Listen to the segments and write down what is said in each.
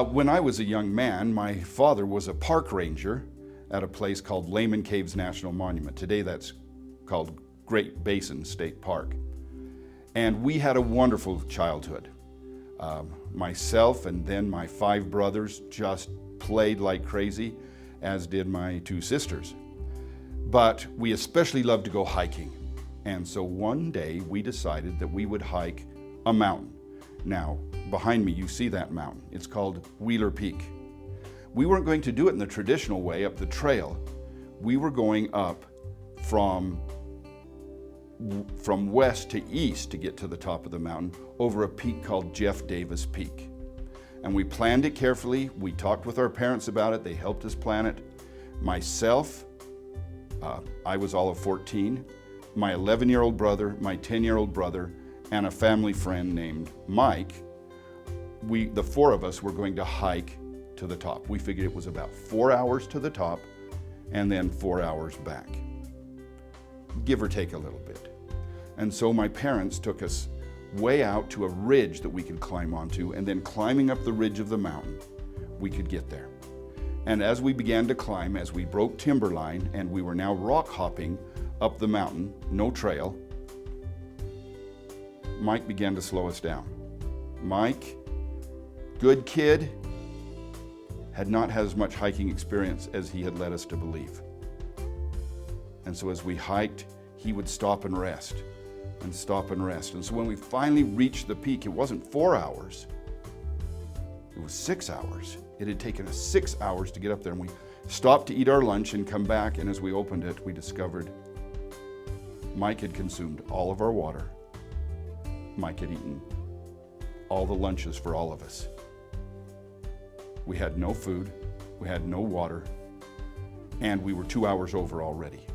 When I was a young man, my father was a park ranger at a place called Lehman Caves National Monument. Today that's called Great Basin State Park. And we had a wonderful childhood. Myself and then my 5 brothers just played like crazy, as did my 2 sisters. But we especially loved to go hiking. And so one day we decided that we would hike a mountain. Now, behind me you see that mountain. It's called Wheeler Peak. We weren't going to do it in the traditional way up the trail. We were going up from west to east to get to the top of the mountain over a peak called Jeff Davis Peak. And we planned it carefully. We talked with our parents about it. They helped us plan it. Myself, I was all of 14, my 11-year-old brother, my 10-year-old brother, and a family friend named Mike. The 4 of us were going to hike to the top. We figured it was about 4 hours to the top and then 4 hours back, give or take a little bit. And so my parents took us way out to a ridge that we could climb onto, and then climbing up the ridge of the mountain, we could get there. And as we began to climb, as we broke timberline and we were now rock hopping up the mountain, no trail, Mike began to slow us down. Mike, good kid, had not had as much hiking experience as he had led us to believe. And so as we hiked, he would stop and rest and stop and rest. And so when we finally reached the peak, it wasn't 4 hours, it was 6 hours. It had taken us 6 hours to get up there, and we stopped to eat our lunch and come back, and as we opened it, we discovered Mike had consumed all of our water. Mike had eaten all the lunches for all of us. We had no food, we had no water, and we were 2 hours over already.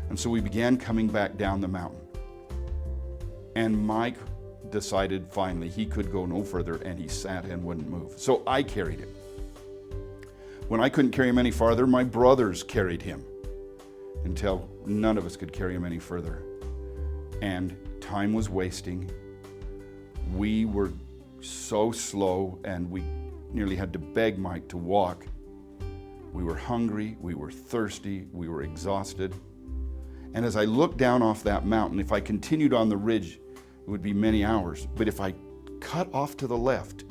And so we began coming back down the mountain. And Mike decided finally he could go no further, and he sat and wouldn't move. So I carried him. When I couldn't carry him any farther, my brothers carried him until none of us could carry him any further. And time was wasting. We were so slow, and we nearly had to beg Mike to walk. We were hungry, we were thirsty, we were exhausted. And as I looked down off that mountain, if I continued on the ridge, it would be many hours. But if I cut off to the left,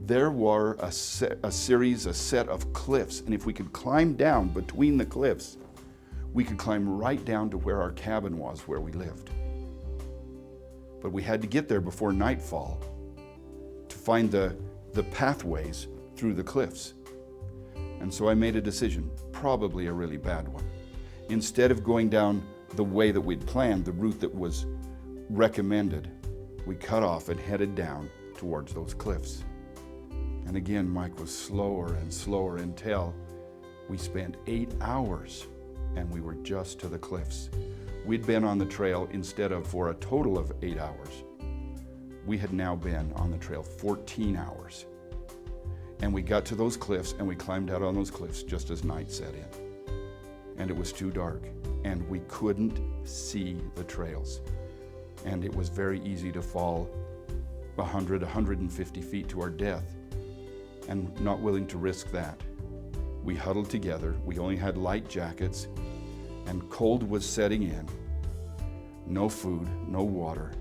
there were a set of cliffs. And if we could climb down between the cliffs, we could climb right down to where our cabin was, where we lived. But we had to get there before nightfall to find the pathways through the cliffs. And so I made a decision, probably a really bad one. Instead of going down the way that we'd planned, the route that was recommended, we cut off and headed down towards those cliffs. And again, Mike was slower and slower until we spent 8 hours and we were just to the cliffs. We'd been on the trail instead of for a total of 8 hours. We had now been on the trail 14 hours. And we got to those cliffs and we climbed out on those cliffs just as night set in. And it was too dark and we couldn't see the trails. And it was very easy to fall 100, 150 feet to our death, and not willing to risk that. We huddled together. We only had light jackets and cold was setting in. No food, no water,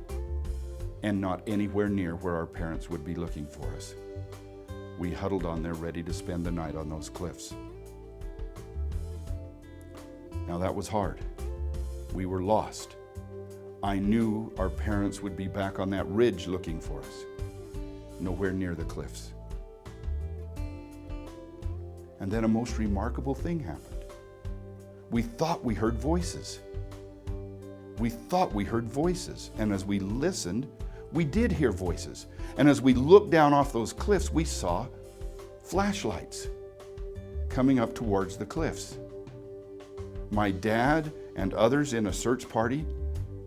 and not anywhere near where our parents would be looking for us. We huddled on there ready to spend the night on those cliffs. Now that was hard. We were lost. I knew our parents would be back on that ridge looking for us, nowhere near the cliffs. And then a most remarkable thing happened. We thought we heard voices. We thought we heard voices. And as we listened, we did hear voices. And as we looked down off those cliffs, we saw flashlights coming up towards the cliffs. My dad and others in a search party,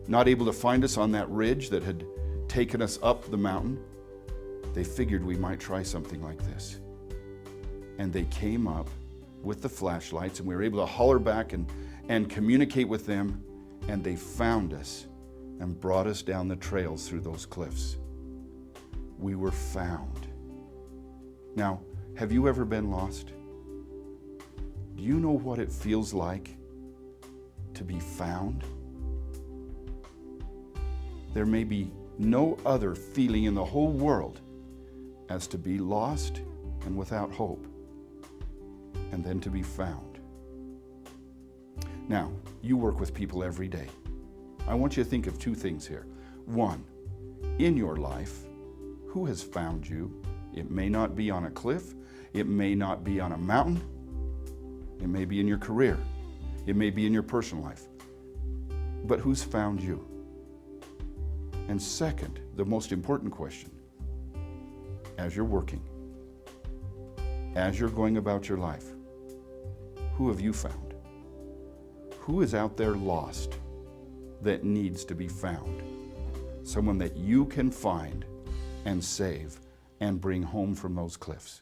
not able to find us on that ridge that had taken us up the mountain, they figured we might try something like this. And they came up with the flashlights, and we were able to holler back and communicate with them, and they found us and brought us down the trails through those cliffs. We were found. Now, have you ever been lost? Do you know what it feels like to be found? There may be no other feeling in the whole world as to be lost and without hope, and then to be found. Now, you work with people every day. I want you to think of two things here. One, in your life, who has found you? It may not be on a cliff. It may not be on a mountain. It may be in your career. It may be in your personal life. But who's found you? And second, the most important question, as you're working, as you're going about your life, who have you found? Who is out there lost that needs to be found? Someone that you can find and save and bring home from those cliffs.